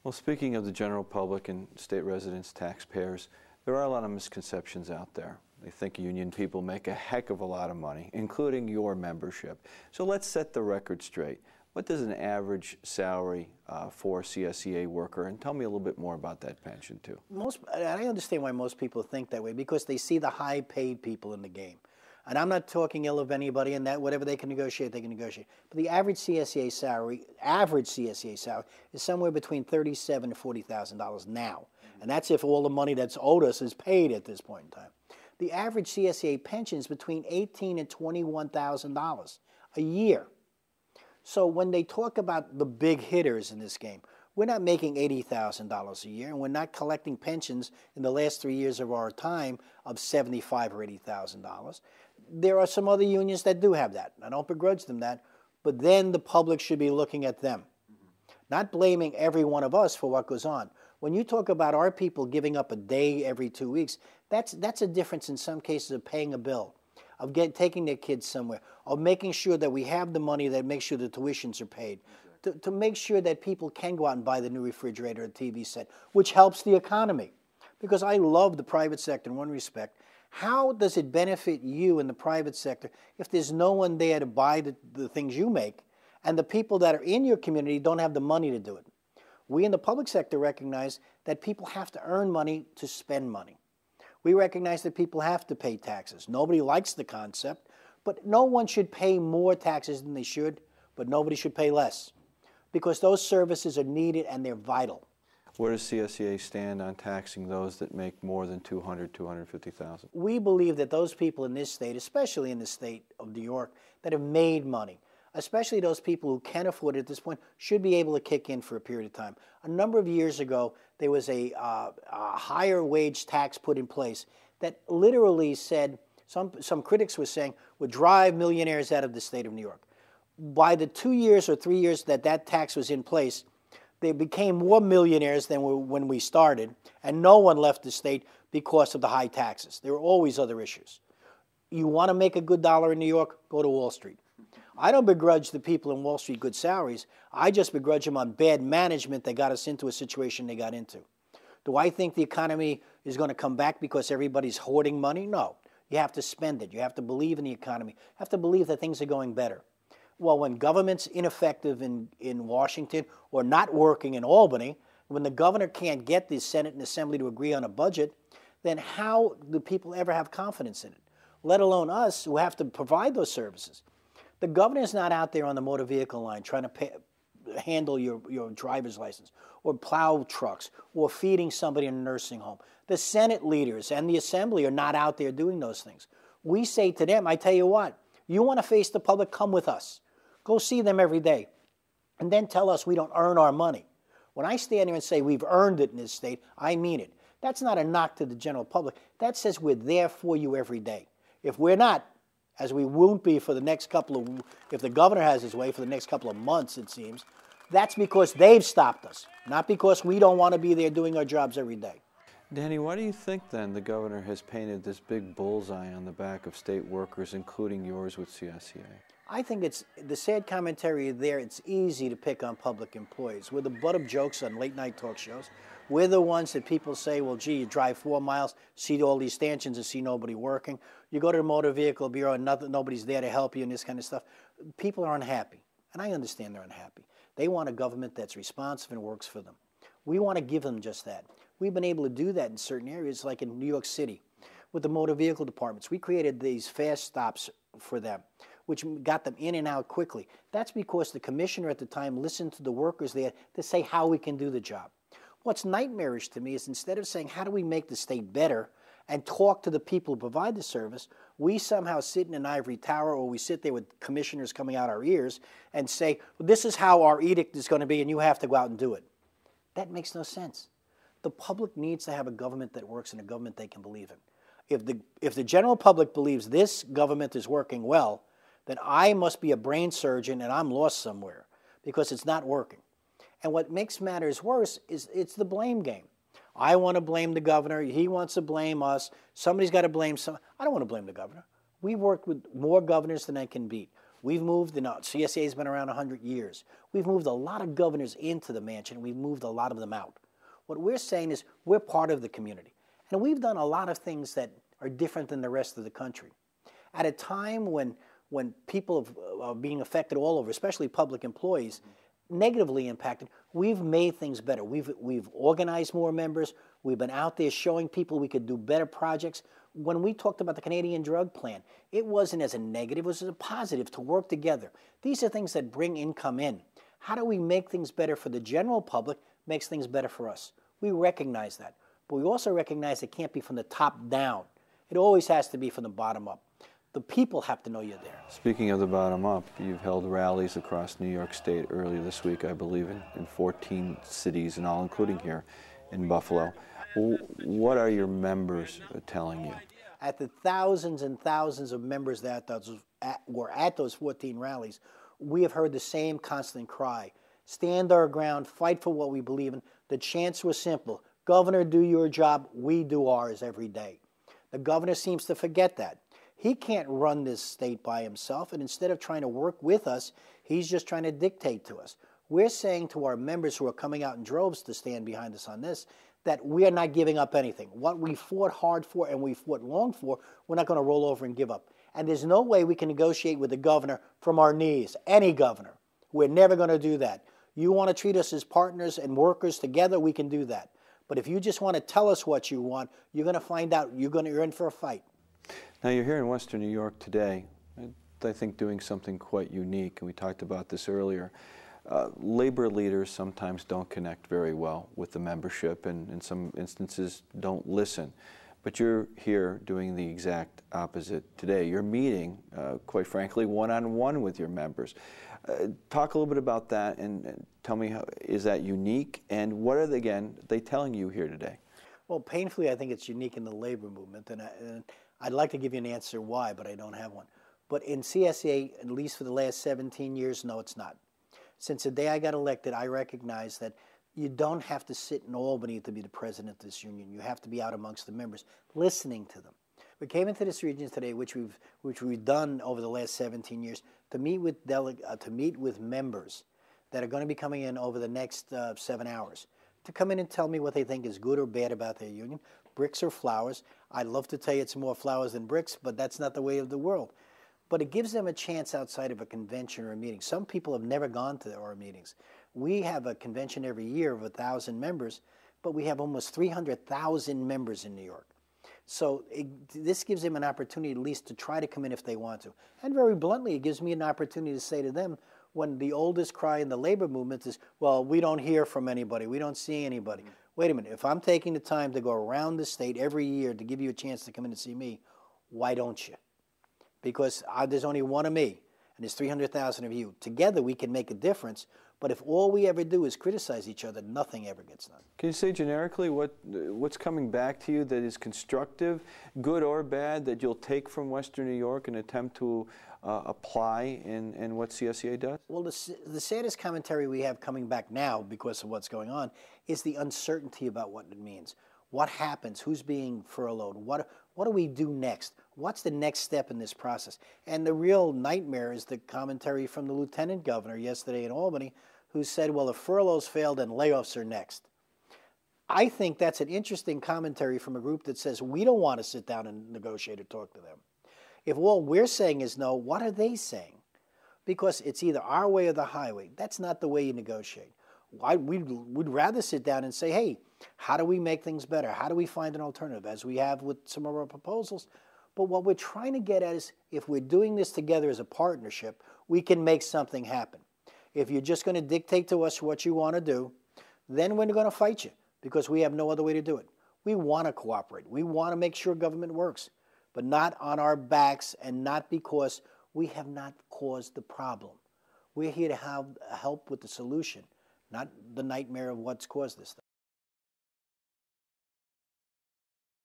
Well, speaking of the general public and state residents, taxpayers, there are a lot of misconceptions out there. They think union people make a heck of a lot of money, including your membership. So let's set the record straight. What does an average salary for a CSEA worker, and tell me a little bit more about that pension too. I understand why most people think that way, because they see the high-paid people in the game. And I'm not talking ill of anybody, and that whatever they can negotiate, they can negotiate. But the average CSEA salary is somewhere between $37,000 to $40,000 now. And that's if all the money that's owed us is paid at this point in time. The average CSEA pension is between $18,000 and $21,000 a year. So when they talk about the big hitters in this game, we're not making $80,000 a year, and we're not collecting pensions in the last 3 years of our time of $75,000 or $80,000. There are some other unions that do have that. I don't begrudge them that, but then the public should be looking at them, not blaming every one of us for what goes on. When you talk about our people giving up a day every 2 weeks, that's a difference in some cases of paying a bill, of taking their kids somewhere, of making sure that we have the money that makes sure the tuitions are paid, to make sure that people can go out and buy the new refrigerator or TV set, which helps the economy. Because I love the private sector in one respect. How does it benefit you in the private sector if there's no one there to buy the things you make, and the people that are in your community don't have the money to do it? We in the public sector recognize that people have to earn money to spend money. We recognize that people have to pay taxes. Nobody likes the concept, but no one should pay more taxes than they should, but nobody should pay less, because those services are needed and they're vital. Where does CSEA stand on taxing those that make more than $200,000, $250,000? We believe that those people in this state, especially in the state of New York, that have made money, especially those people who can afford it at this point, should be able to kick in for a period of time. A number of years ago, there was a higher wage tax put in place that literally said, some critics were saying, would drive millionaires out of the state of New York. By the 2 years or 3 years that tax was in place, they became more millionaires than when we started, and no one left the state because of the high taxes. There were always other issues. You want to make a good dollar in New York, go to Wall Street. I don't begrudge the people in Wall Street good salaries. I just begrudge them on bad management that got us into a situation they got into. Do I think the economy is going to come back because everybody's hoarding money? No. You have to spend it. You have to believe in the economy. You have to believe that things are going better. Well, when government's ineffective in Washington or not working in Albany, when the governor can't get the Senate and Assembly to agree on a budget, then how do people ever have confidence in it? Let alone us who have to provide those services. The governor's not out there on the motor vehicle line trying to handle your driver's license or plow trucks or feeding somebody in a nursing home. The Senate leaders and the Assembly are not out there doing those things. We say to them, I tell you what, you want to face the public, come with us. Go see them every day, and then tell us we don't earn our money. When I stand here and say we've earned it in this state, I mean it. That's not a knock to the general public. That says we're there for you every day. If we're not, as we won't be for the next if the governor has his way for the next couple of months, it seems, that's because they've stopped us, not because we don't want to be there doing our jobs every day. Danny, why do you think then the governor has painted this big bullseye on the back of state workers, including yours with CSEA? I think it's the sad commentary there. It's easy to pick on public employees. We're the butt of jokes on late night talk shows. We're the ones that people say, well, gee, you drive 4 miles, see all these stanchions and see nobody working. You go to the Motor Vehicle Bureau and nobody's there to help you and this kind of stuff. People are unhappy, and I understand they're unhappy. They want a government that's responsive and works for them. We want to give them just that. We've been able to do that in certain areas, like in New York City with the motor vehicle departments. We created these fast stops for them, which got them in and out quickly. That's because the commissioner at the time listened to the workers there to say how we can do the job. What's nightmarish to me is instead of saying how do we make the state better and talk to the people who provide the service, we somehow sit in an ivory tower, or we sit there with commissioners coming out our ears and say, well, this is how our edict is going to be and you have to go out and do it. That makes no sense. The public needs to have a government that works and a government they can believe in. If the general public believes this government is working well, then I must be a brain surgeon and I'm lost somewhere because it's not working. And what makes matters worse is it's the blame game. I want to blame the governor. He wants to blame us. Somebody's got to blame some. I don't want to blame the governor. We've worked with more governors than I can beat. We've moved, CSEA has been around 100 years. We've moved a lot of governors into the mansion. We've moved a lot of them out. What we're saying is we're part of the community. And we've done a lot of things that are different than the rest of the country. At a time when people are being affected all over, especially public employees, negatively impacted, we've made things better. We've organized more members. We've been out there showing people we could do better projects. When we talked about the Canadian drug plan, it wasn't as a negative, it was as a positive to work together. These are things that bring income in. How do we make things better for the general public makes things better for us? We recognize that. But we also recognize it can't be from the top down. It always has to be from the bottom up. The people have to know you're there. Speaking of the bottom up, you've held rallies across New York State earlier this week, I believe, in 14 cities and all, including here in Buffalo. What are your members telling you? At the thousands and thousands of members that were at those 14 rallies, we have heard the same constant cry. Stand our ground, fight for what we believe in. The chants were simple. Governor, do your job. We do ours every day. The governor seems to forget that. He can't run this state by himself, and instead of trying to work with us, he's just trying to dictate to us. We're saying to our members who are coming out in droves to stand behind us on this, that we are not giving up anything. What we fought hard for and we fought long for, we're not going to roll over and give up. And there's no way we can negotiate with the governor from our knees, any governor. We're never going to do that. You want to treat us as partners and workers together, we can do that. But if you just want to tell us what you want, you're going to find out you're in for a fight. Now, you're here in Western New York today, I think doing something quite unique, and we talked about this earlier. Labor leaders sometimes don't connect very well with the membership and in some instances don't listen. But you're here doing the exact opposite today. You're meeting, quite frankly, one-on-one with your members. Talk a little bit about that and tell me, is that unique? And what are they telling you here today? Well, painfully, I think it's unique in the labor movement. And I'd like to give you an answer why, but I don't have one. But in CSEA, at least for the last 17 years, no, it's not. Since the day I got elected, I recognize that you don't have to sit in Albany to be the president of this union. You have to be out amongst the members, listening to them. We came into this region today, which we've done over the last 17 years, to meet with members that are going to be coming in over the next 7 hours, to come in and tell me what they think is good or bad about their union, bricks or flowers. I'd love to tell you it's more flowers than bricks, but that's not the way of the world. But it gives them a chance outside of a convention or a meeting. Some people have never gone to our meetings. We have a convention every year of 1,000 members, but we have almost 300,000 members in New York. So this gives them an opportunity at least to try to come in if they want to. And very bluntly, it gives me an opportunity to say to them, when the oldest cry in the labor movement is, well, we don't hear from anybody, we don't see anybody. Wait a minute, if I'm taking the time to go around the state every year to give you a chance to come in and see me, why don't you? Because there's only one of me, and there's 300,000 of you. Together we can make a difference, but if all we ever do is criticize each other, nothing ever gets done. Can you say generically what's coming back to you that is constructive, good or bad, that you'll take from Western New York and attempt to apply in what CSEA does? Well, the saddest commentary we have coming back now because of what's going on is the uncertainty about what it means. What happens? Who's being furloughed? What do we do next? What's the next step in this process? And the real nightmare is the commentary from the lieutenant governor yesterday in Albany, who said, well, if furloughs failed, then layoffs are next. I think that's an interesting commentary from a group that says we don't want to sit down and negotiate or talk to them. If all we're saying is no, what are they saying? Because it's either our way or the highway. That's not the way you negotiate. We'd rather sit down and say, hey, how do we make things better? How do we find an alternative, as we have with some of our proposals? But what we're trying to get at is, if we're doing this together as a partnership, we can make something happen. If you're just going to dictate to us what you want to do, then we're going to fight you, because we have no other way to do it. We want to cooperate. We want to make sure government works, but not on our backs and not because we have not caused the problem. We're here to help with the solution, not the nightmare of what's caused this thing.